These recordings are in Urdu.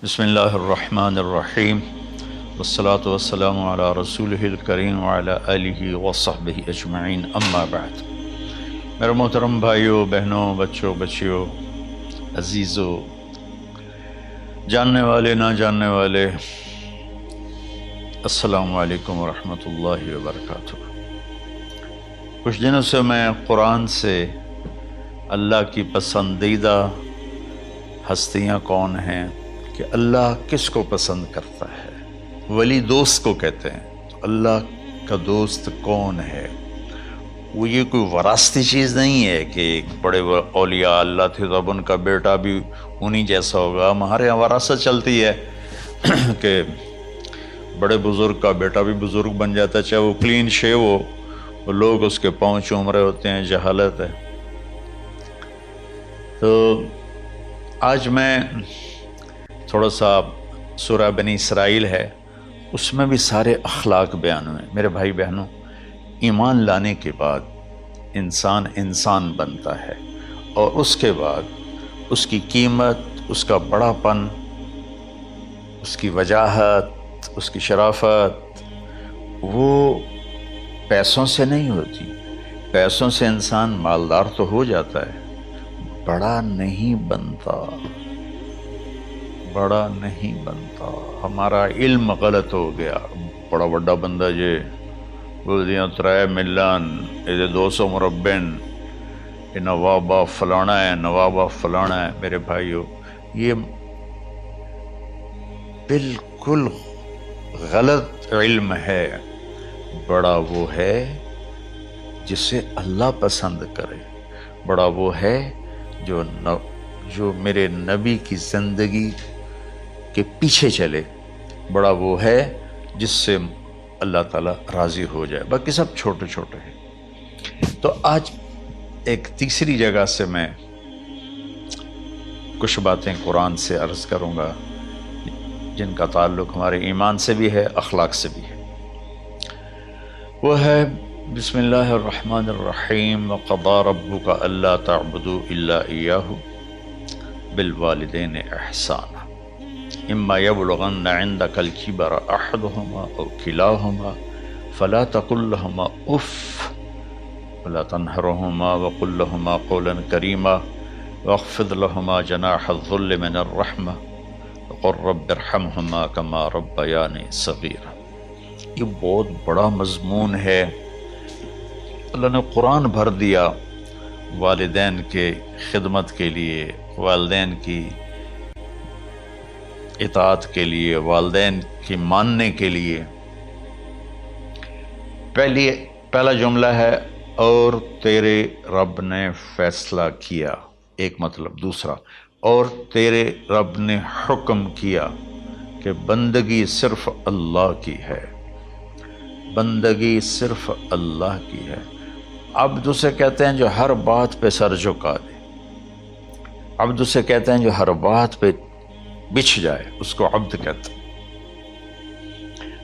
بسم اللہ الرحمن الرحیم والصلاة والسلام علی رسولہ الکریم وعلی آلہ وصحبہ اجمعین، اما بعد۔ میرے محترم بھائیوں، بہنوں، بچوں، بچیوں، عزیزوں، جاننے والے، نہ جاننے والے، السلام علیکم ورحمۃ اللہ وبرکاتہ۔ کچھ دنوں سے میں قرآن سے اللہ کی پسندیدہ ہستیاں کون ہیں، کہ اللہ کس کو پسند کرتا ہے، ولی دوست کو کہتے ہیں۔ تو اللہ کا دوست کون ہے؟ وہ یہ کوئی وراثتی چیز نہیں ہے کہ ایک بڑے اولیاء اللہ تھے تو اب ان کا بیٹا بھی انہی جیسا ہوگا۔ ہمارے یہاں وراثت چلتی ہے کہ بڑے بزرگ کا بیٹا بھی بزرگ بن جاتا ہے، چاہے وہ کلین شیو ہو، وہ لوگ اس کے پاؤں چوم رہے ہوتے ہیں، جہالت ہے۔ تو آج میں تھوڑا سا سورہ بنی اسرائیل ہے، اس میں بھی سارے اخلاق بیان ہوئے۔ میرے بھائی بہنوں، ایمان لانے کے بعد انسان بنتا ہے، اور اس کے بعد اس کی قیمت، اس کا بڑا پن، اس کی وجاہت، اس کی شرافت وہ پیسوں سے نہیں ہوتی۔ پیسوں سے انسان مالدار تو ہو جاتا ہے، بڑا نہیں بنتا، بڑا نہیں بنتا۔ ہمارا علم غلط ہو گیا۔ بڑا بڑا بندہ جے بول دیا 3 ملن، یہ 200 مربع، یہ نوابہ فلانا ہے، نوابہ فلانا ہے۔ میرے بھائیو، یہ بالکل غلط علم ہے۔ بڑا وہ ہے جسے اللہ پسند کرے، بڑا وہ ہے جو میرے نبی کی زندگی کے پیچھے چلے، بڑا وہ ہے جس سے اللہ تعالیٰ راضی ہو جائے، باقی سب چھوٹے چھوٹے ہیں۔ تو آج ایک تیسری جگہ سے میں کچھ باتیں قرآن سے عرض کروں گا جن کا تعلق ہمارے ایمان سے بھی ہے، اخلاق سے بھی ہے۔ وہ ہے بسم اللہ الرحمن الرحیم، وَقَضَىٰ رَبُّكَ أَلَّا تَعْبُدُوا إِلَّا إِيَّاهُ بِالْوَالِدَيْنِ إِحْسَانًا إِمَّا يَبْلُغَنَّ عِندَكَ الْكِبَرَ أَحَدُهُمَا أَوْ كِلَاهُمَا فَلَا تَقُل لَّهُمَا أُفٍّ وَلَا تَنْهَرْهُمَا وَقُل لَّهُمَا قَوْلًا كَرِيمًا وَاخْفِضْ لَهُمَا جَنَاحَ الذُّلِّ مِنَ الرَّحْمَةِ وَقُل رَّبِّ ارْحَمْهُمَا كَمَا رَبَّيَانِي صَغِيرًا۔ یہ بہت بڑا مضمون ہے۔ اللہ نے قرآن بھر دیا والدین کے خدمت کے لیے، والدین کی اطاعت کے لیے، والدین کی ماننے کے لیے۔ پہلا جملہ ہے اور تیرے رب نے فیصلہ کیا، ایک مطلب۔ دوسرا، اور تیرے رب نے حکم کیا کہ بندگی صرف اللہ کی ہے، بندگی صرف اللہ کی ہے۔ عبد اسے کہتے ہیں جو ہر بات پہ سر جھکا دے، عبد اسے کہتے ہیں جو ہر بات پہ بچھ جائے، اس کو عبد کہتے ہیں۔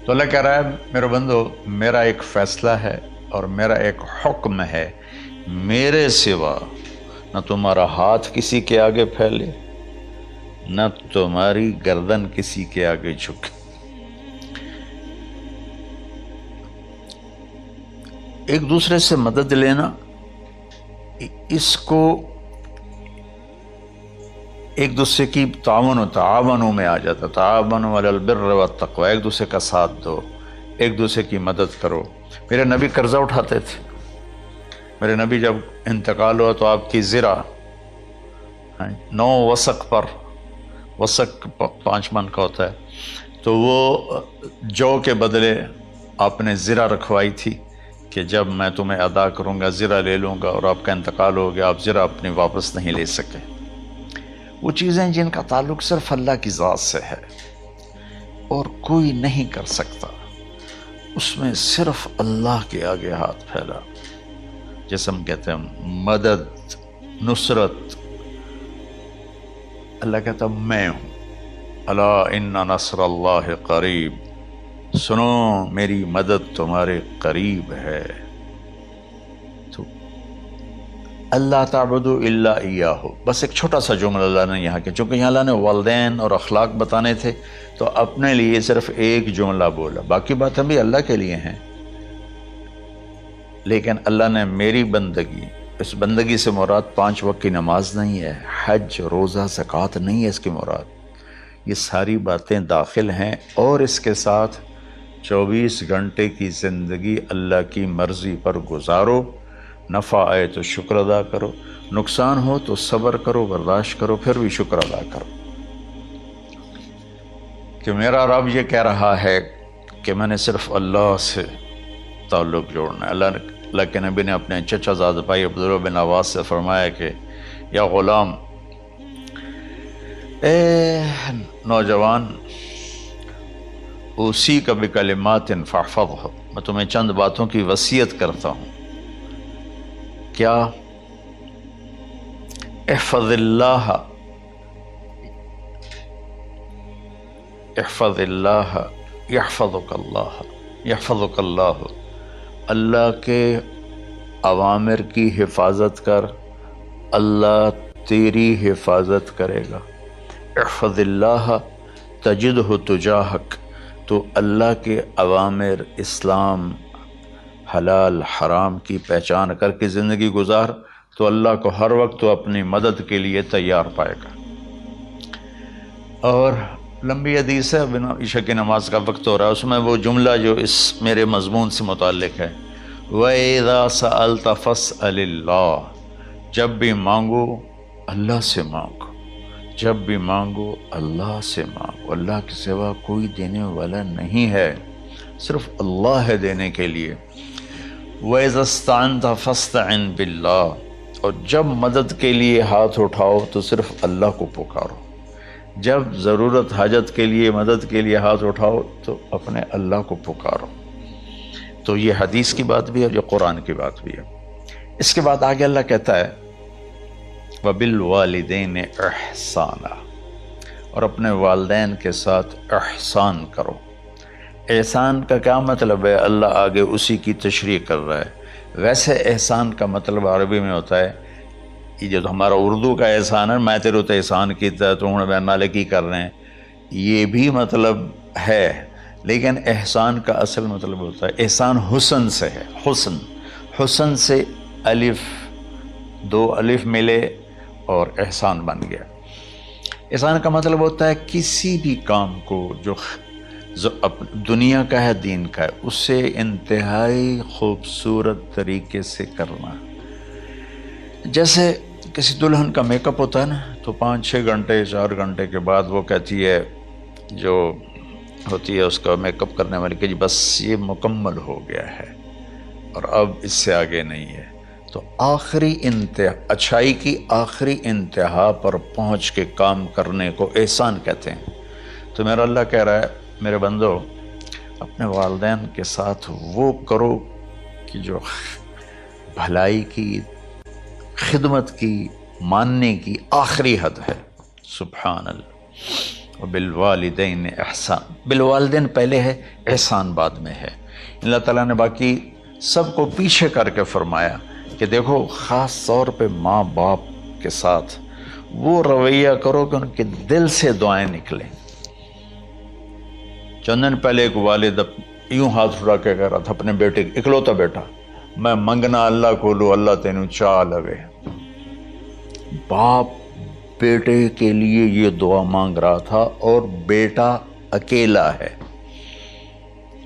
تو اللہ کہہ رہا ہے میرے بندو، میرا ایک فیصلہ ہے اور میرا ایک حکم ہے، میرے سوا نہ تمہارا ہاتھ کسی کے آگے پھیلے، نہ تمہاری گردن کسی کے آگے جھکے۔ ایک دوسرے سے مدد لینا، اس کو ایک دوسرے کی تعاونوں میں آ جاتا۔ تعاونوا علی البر والتقوی، ایک دوسرے کا ساتھ دو، ایک دوسرے کی مدد کرو۔ میرے نبی قرضہ اٹھاتے تھے۔ میرے نبی جب انتقال ہوا تو آپ کی زرہ 9 وسق پر، وسق 5 من کا ہوتا ہے، تو وہ جو کے بدلے آپ نے زرہ رکھوائی تھی کہ جب میں تمہیں ادا کروں گا زرہ لے لوں گا، اور آپ کا انتقال ہو گیا، آپ زرہ اپنی واپس نہیں لے سکے۔ وہ چیزیں جن کا تعلق صرف اللہ کی ذات سے ہے اور کوئی نہیں کر سکتا، اس میں صرف اللہ کے آگے ہاتھ پھیلا، جیسے ہم کہتے ہیں مدد، نصرت۔ اللہ کہتا میں ہوں، الا ان نصر اللہ قریب، سنو میری مدد تمہارے قریب ہے۔ تو اللہ تعبدوا الا ایاہ، بس ایک چھوٹا سا جملہ اللہ نے یہاں کیا، چونکہ یہاں اللہ نے والدین اور اخلاق بتانے تھے تو اپنے لیے صرف ایک جملہ بولا، باقی باتیں بھی اللہ کے لیے ہیں، لیکن اللہ نے میری بندگی، اس بندگی سے مراد 5 وقت کی نماز نہیں ہے، حج، روزہ، زکوٰۃ نہیں ہے اس کی مراد، یہ ساری باتیں داخل ہیں، اور اس کے ساتھ 24 گھنٹے کی زندگی اللہ کی مرضی پر گزارو، نفع آئے تو شکر ادا کرو، نقصان ہو تو صبر کرو، برداشت کرو، پھر بھی شکر ادا کرو، کہ میرا رب یہ کہہ رہا ہے کہ میں نے صرف اللہ سے تعلق جوڑنا ہے۔ اللہ کے نبی نے اپنے چچا زاد بھائی عبداللہ بن عباس سے فرمایا کہ یا غلام، اے نوجوان، اوصیک بکلمات فاحفظہ، میں تمہیں چند باتوں کی وصیت کرتا ہوں، کیا؟ احفظ اللہ، احفظ اللہ یحفظک اللہ، یحفظک اللہ، اللہ کے اوامر کی حفاظت کر، اللہ تیری حفاظت کرے گا۔ احفظ اللہ تجدہ تجاہک، تو اللہ کے اوامر، اسلام، حلال حرام کی پہچان کر کے زندگی گزار تو اللہ کو ہر وقت تو اپنی مدد کے لیے تیار پائے گا۔ اور لمبی حدیث ہے، عشاء کی نماز کا وقت ہو رہا ہے، اس میں وہ جملہ جو اس میرے مضمون سے متعلق ہے، وَإِذَا سَأَلْتَ فَاسْأَلِ اللَّهِ، جب بھی مانگو اللہ سے مانگو، جب بھی مانگو اللہ سے مانگو، اللہ کے سوا کوئی دینے والا نہیں ہے، صرف اللہ ہے دینے کے لیے۔ وَإِذَا اسْتَعَنْتَ فَاسْتَعِنْ بِاللَّهِ، اور جب مدد کے لیے ہاتھ اٹھاؤ تو صرف اللہ کو پکارو، جب ضرورت حاجت کے لیے، مدد کے لیے ہاتھ اٹھاؤ تو اپنے اللہ کو پکارو۔ تو یہ حدیث کی بات بھی ہے، جو قرآن کی بات بھی ہے۔ اس کے بعد آگے اللہ کہتا ہے وَبِالْوَالِدَيْنِ إِحْسَانًا، اور اپنے والدین کے ساتھ احسان کرو۔ احسان کا کیا مطلب ہے؟ اللہ آگے اسی کی تشریح کر رہا ہے۔ ویسے احسان کا مطلب عربی میں ہوتا ہے، یہ جو ہمارا اردو کا احسان ہے، میں تیرے تو احسان کیتا ہے تو ہوں میں نالے کی کر رہے ہیں، یہ بھی مطلب ہے، لیکن احسان کا اصل مطلب ہوتا ہے، احسان حسن سے ہے، حسن، حسن سے الف، 2 الف ملے اور احسان بن گیا۔ احسان کا مطلب ہوتا ہے کسی بھی کام کو جو دنیا کا ہے، دین کا ہے، اسے انتہائی خوبصورت طریقے سے کرنا۔ جیسے کسی دلہن کا میک اپ ہوتا ہے نا، تو 5-6 گھنٹے 4 گھنٹے کے بعد وہ کہتی ہے، جو ہوتی ہے اس کا میک اپ کرنے والی، کہ جی بس یہ مکمل ہو گیا ہے اور اب اس سے آگے نہیں ہے۔ تو آخری انتہا، اچھائی کی آخری انتہا پر پہنچ کے کام کرنے کو احسان کہتے ہیں۔ تو میرا اللہ کہہ رہا ہے، میرے بندو، اپنے والدین کے ساتھ وہ کرو کہ جو بھلائی کی، خدمت کی، ماننے کی آخری حد ہے۔ سبحان اللہ۔ وبالوالدین احسان، بالوالدین پہلے ہے، احسان بعد میں ہے۔ اللہ تعالیٰ نے باقی سب کو پیچھے کر کے فرمایا کہ دیکھو، خاص طور پہ ماں باپ کے ساتھ وہ رویہ کرو کہ ان کے دل سے دعائیں نکلیں۔ چند دن پہلے ایک والد یوں ہاتھ اٹھا کے کہہ رہا تھا اپنے بیٹے، اکلوتا بیٹا، میں منگنا اللہ کو لو، اللہ تینوں چاہ لگے۔ باپ بیٹے کے لیے یہ دعا مانگ رہا تھا، اور بیٹا اکیلا ہے،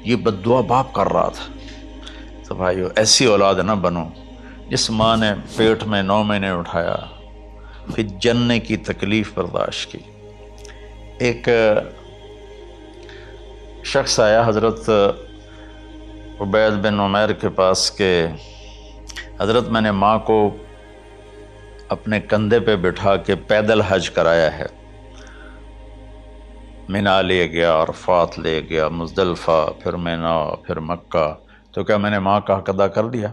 یہ بد دعا باپ کر رہا تھا۔ تو بھائیو، ایسی اولاد نہ بنو جس ماں نے پیٹ میں 9 مہینے اٹھایا، پھر جننے کی تکلیف برداشت کی۔ ایک شخص آیا حضرت عبید بن عمیر کے پاس کہ حضرت، میں نے ماں کو اپنے کندھے پہ بٹھا کے پیدل حج کرایا ہے، مینا لے گیا، عرفات لے گیا، مزدلفہ، پھر مینا، پھر مکہ، تو کیا میں نے ماں کا حق ادا کر دیا؟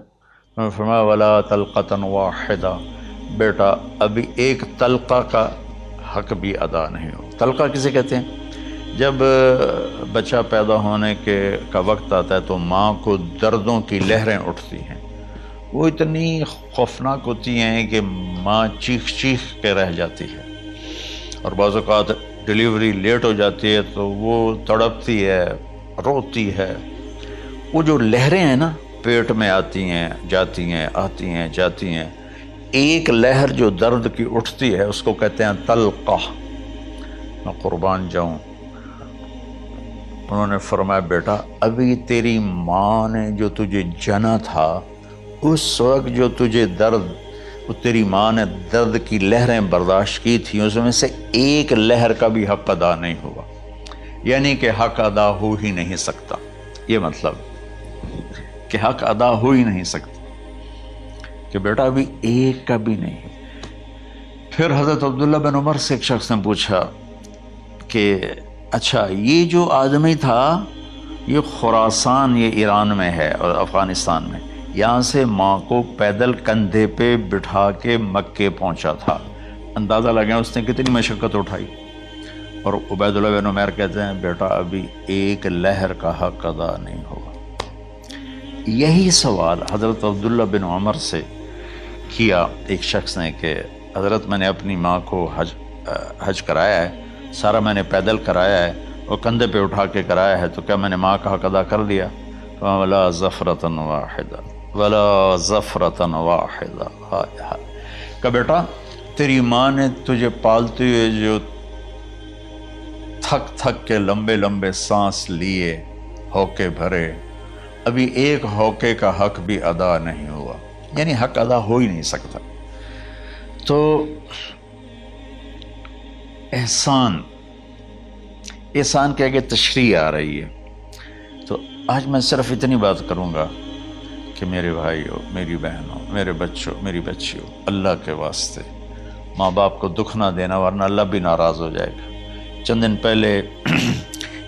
میں نے فرمایا ولا تلقۃ واحدہ، بیٹا ابھی ایک تلقہ کا حق بھی ادا نہیں ہو۔ تلقہ کسے کہتے ہیں؟ جب بچہ پیدا ہونے کا وقت آتا ہے تو ماں کو دردوں کی لہریں اٹھتی ہیں، وہ اتنی خوفناک ہوتی ہیں کہ ماں چیخ چیخ کے رہ جاتی ہے، اور بعض اوقات ڈیلیوری لیٹ ہو جاتی ہے تو وہ تڑپتی ہے، روتی ہے۔ وہ جو لہریں ہیں نا پیٹ میں آتی ہیں جاتی ہیں، آتی ہیں جاتی ہیں، ایک لہر جو درد کی اٹھتی ہے اس کو کہتے ہیں طلقہ۔ میں قربان جاؤں، انہوں نے فرمایا بیٹا ابھی تیری ماں نے جو تجھے جنا تھا اس وقت جو تجھے درد، وہ تیری ماں نے درد کی لہریں برداشت کی تھیں، اس میں سے ایک لہر کا بھی حق ادا نہیں ہوا، یعنی کہ حق ادا ہو ہی نہیں سکتا۔ یہ مطلب کہ حق ادا ہو ہی نہیں سکتا کہ بیٹا ابھی ایک کا بھی نہیں۔ پھر حضرت عبداللہ بن عمر سے ایک شخص نے پوچھا کہ اچھا یہ جو آدمی تھا یہ خراسان، یہ ایران میں ہے اور افغانستان میں، یہاں سے ماں کو پیدل کندھے پہ بٹھا کے مکے پہنچا تھا، اندازہ لگا اس نے کتنی مشقت اٹھائی۔ اور عبید اللہ بن عمیر کہتے ہیں بیٹا ابھی ایک لہر کا حق ادا نہیں ہوا۔ یہی سوال حضرت عبداللہ بن عمر سے کیا ایک شخص نے کہ حضرت میں نے اپنی ماں کو حج کرایا ہے، سارا میں نے پیدل کرایا ہے اور کندھے پہ اٹھا کے کرایا ہے، تو کیا میں نے ماں کا حق ادا کر دیا؟ وَلَا زَفْرَةً وَاحِدًا وَلَا زَفْرَةً وَاحِدًا۔ کہ بیٹا تیری ماں نے تجھے پالتے ہوئے جو تھک تھک کے لمبے لمبے سانس لیے، ہوکے بھرے، ابھی ایک ہوکے کا حق بھی ادا نہیں ہوا، یعنی حق ادا ہو ہی نہیں سکتا۔ تو احسان کے آگے تشریح آ رہی ہے۔ تو آج میں صرف اتنی بات کروں گا کہ میرے بھائیوں، میری بہنوں، میرے بچوں، میری بچیوں، اللہ کے واسطے ماں باپ کو دکھ نہ دینا ورنہ اللہ بھی ناراض ہو جائے گا۔ چند دن پہلے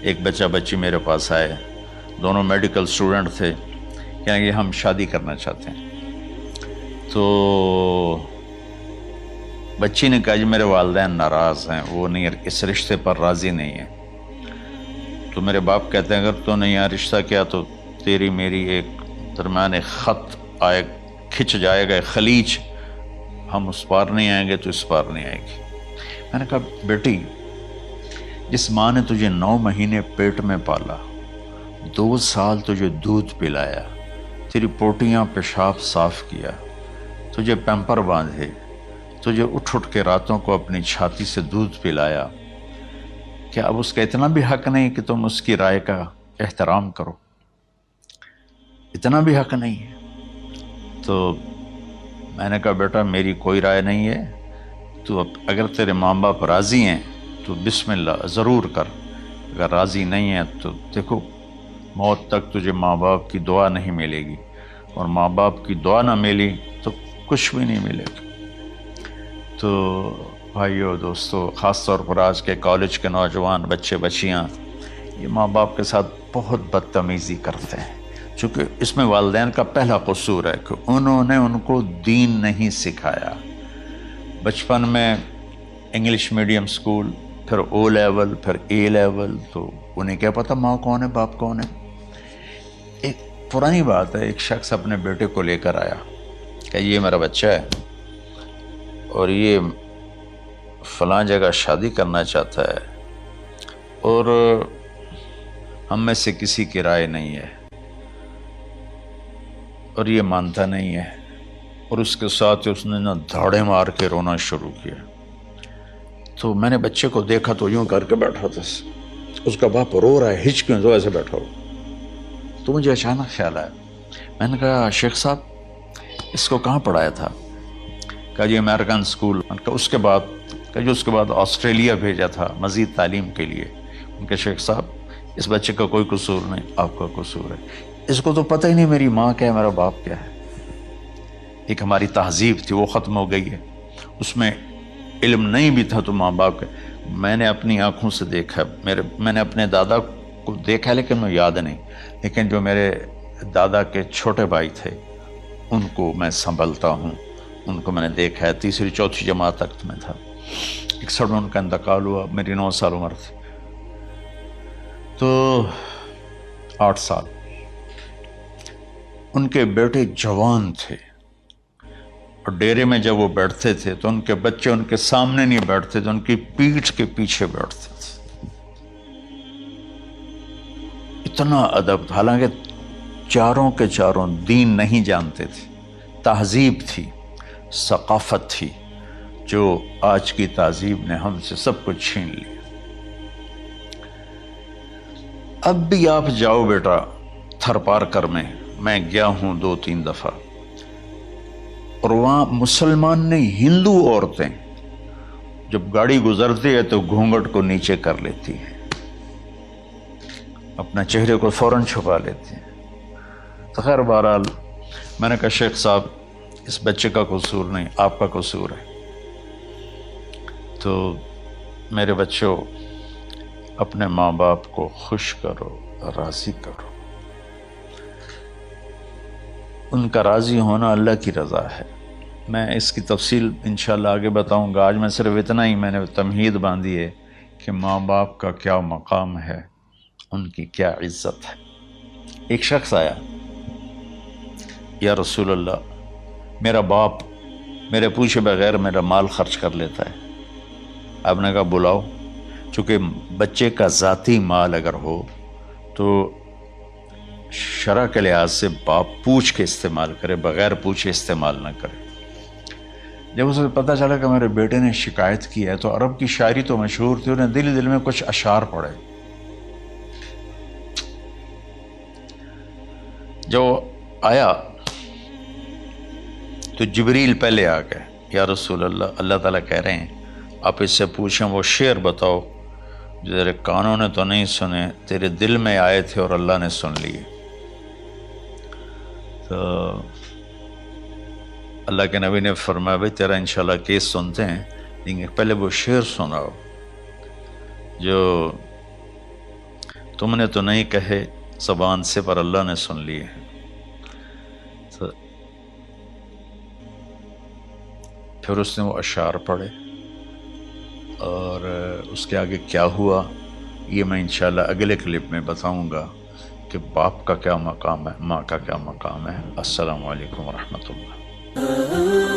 ایک بچہ بچی میرے پاس آئے، دونوں میڈیکل اسٹوڈنٹ تھے، کہیں کہ ہم شادی کرنا چاہتے ہیں۔ تو بچی نے کہا جی میرے والدین ناراض ہیں، وہ نہیں، اس رشتے پر راضی نہیں ہیں۔ تو میرے باپ کہتے ہیں اگر تو نے یہاں رشتہ کیا تو تیری میری ایک درمیان ایک خط آئے، کھچ جائے گا، خلیج، ہم اس پار نہیں آئیں گے تو اس پار نہیں آئے گی۔ میں نے کہا بیٹی جس ماں نے تجھے 9 مہینے پیٹ میں پالا، 2 سال تجھے دودھ پلایا، تیری پوٹیاں پیشاب صاف کیا، تجھے پیمپر باندھے، تجھے اٹھ کے راتوں کو اپنی چھاتی سے دودھ پلایا، کیا اب اس کا اتنا بھی حق نہیں کہ تم اس کی رائے کا احترام کرو؟ اتنا بھی حق نہیں ہے؟ تو میں نے کہا بیٹا میری کوئی رائے نہیں ہے، تو اگر تیرے ماں باپ راضی ہیں تو بسم اللہ ضرور کر، اگر راضی نہیں ہیں تو دیکھو موت تک تجھے ماں باپ کی دعا نہیں ملے گی، اور ماں باپ کی دعا نہ ملی تو کچھ بھی نہیں ملے گا۔ تو بھائیو دوستو، خاص طور پر آج کے کالج کے نوجوان بچے بچیاں یہ ماں باپ کے ساتھ بہت بدتمیزی کرتے ہیں، چونکہ اس میں والدین کا پہلا قصور ہے کہ انہوں نے ان کو دین نہیں سکھایا۔ بچپن میں انگلش میڈیم سکول، پھر او لیول، پھر اے لیول، تو انہیں کیا پتہ ماں کون ہے باپ کون ہے۔ ایک پرانی بات ہے، ایک شخص اپنے بیٹے کو لے کر آیا کہ یہ میرا بچہ ہے اور یہ فلاں جگہ شادی کرنا چاہتا ہے اور ہم میں سے کسی کی رائے نہیں ہے اور یہ مانتا نہیں ہے، اور اس کے ساتھ اس نے نا دھاڑے مار کے رونا شروع کیا۔ تو میں نے بچے کو دیکھا تو یوں کر کے بیٹھا تھا، اس کا باپ رو رہا ہے، ہچ کیوں تو ایسے بیٹھا ہو۔ تو مجھے اچانک خیال آیا، میں نے کہا شیخ صاحب اس کو کہاں پڑھایا تھا؟ کہا جی امریکن اسکول۔ اس کے بعد کہ جو اس کے بعد آسٹریلیا بھیجا تھا مزید تعلیم کے لیے۔ ان کے شیخ صاحب اس بچے کا کوئی قصور نہیں، آپ کا قصور ہے، اس کو تو پتہ ہی نہیں میری ماں کیا ہے، میرا باپ کیا ہے۔ ایک ہماری تہذیب تھی وہ ختم ہو گئی ہے، اس میں علم نہیں بھی تھا تو ماں باپ کا۔ میں نے اپنی آنکھوں سے دیکھا، میں نے اپنے دادا کو دیکھا لیکن مجھے یاد نہیں، لیکن جو میرے دادا کے چھوٹے بھائی تھے ان کو میں سنبھلتا ہوں، ان کو میں نے دیکھا ہے، 3ری 4تھی جماعت تک میں تھا، 61 میں ان کا انتقال ہوا، میری 9 سال عمر تھی، تو 8 سال۔ ان کے بیٹے جوان تھے، اور ڈیرے میں جب وہ بیٹھتے تھے تو ان کے بچے ان کے سامنے نہیں بیٹھتے تھے، ان کی پیٹھ کے پیچھے بیٹھتے تھے۔ اتنا ادب، حالانکہ چاروں کے چاروں دین نہیں جانتے تھے، تہذیب تھی، ثقافت تھی، جو آج کی تہذیب نے ہم سے سب کچھ چھین لیا۔ اب بھی آپ جاؤ بیٹا تھر پار کر میں گیا ہوں 2-3 دفعہ، اور وہاں مسلمان نہیں، ہندو عورتیں جب گاڑی گزرتی ہے تو گھونگھٹ کو نیچے کر لیتی ہیں، اپنا چہرے کو فوراً چھپا لیتی ہیں۔ تو خیر بہرحال میں نے کہا شیخ صاحب اس بچے کا قصور نہیں، آپ کا قصور ہے، تو میرے بچوں اپنے ماں باپ کو خوش کرو، راضی کرو۔ ان کا راضی ہونا اللہ کی رضا ہے۔ میں اس کی تفصیل انشاءاللہ آگے بتاؤں گا، آج میں صرف اتنا ہی میں نے تمہید باندھی ہے کہ ماں باپ کا کیا مقام ہے، ان کی کیا عزت ہے۔ ایک شخص آیا، یا رسول اللہ میرا باپ میرے پوچھے بغیر میرا مال خرچ کر لیتا ہے۔ آپ نے کہا بلاؤ، چونکہ بچے کا ذاتی مال اگر ہو تو شرع کے لحاظ سے باپ پوچھ کے استعمال کرے، بغیر پوچھے استعمال نہ کرے۔ جب اسے پتہ چلا کہ میرے بیٹے نے شکایت کی ہے، تو عرب کی شاعری تو مشہور تھی، انہیں دل دل میں کچھ اشعار پڑھے۔ جو آیا تو جبریل پہلے آ گئے، یا رسول اللہ اللہ تعالیٰ کہہ رہے ہیں آپ اس سے پوچھیں وہ شعر بتاؤ جو تیرے کانوں نے تو نہیں سنے، تیرے دل میں آئے تھے اور اللہ نے سن لیے۔ تو اللہ کے نبی نے فرمایا بھائی تیرا انشاءاللہ کیس سنتے ہیں، لیکن پہلے وہ شعر سناؤ جو تم نے تو نہیں کہے زبان سے پر اللہ نے سن لیے ہیں۔ تو پھر اس نے وہ اشعار پڑھے، اور اس کے آگے کیا ہوا یہ میں انشاءاللہ اگلے کلپ میں بتاؤں گا کہ باپ کا کیا مقام ہے، ماں کا کیا مقام ہے۔ السلام علیکم ورحمۃ اللہ۔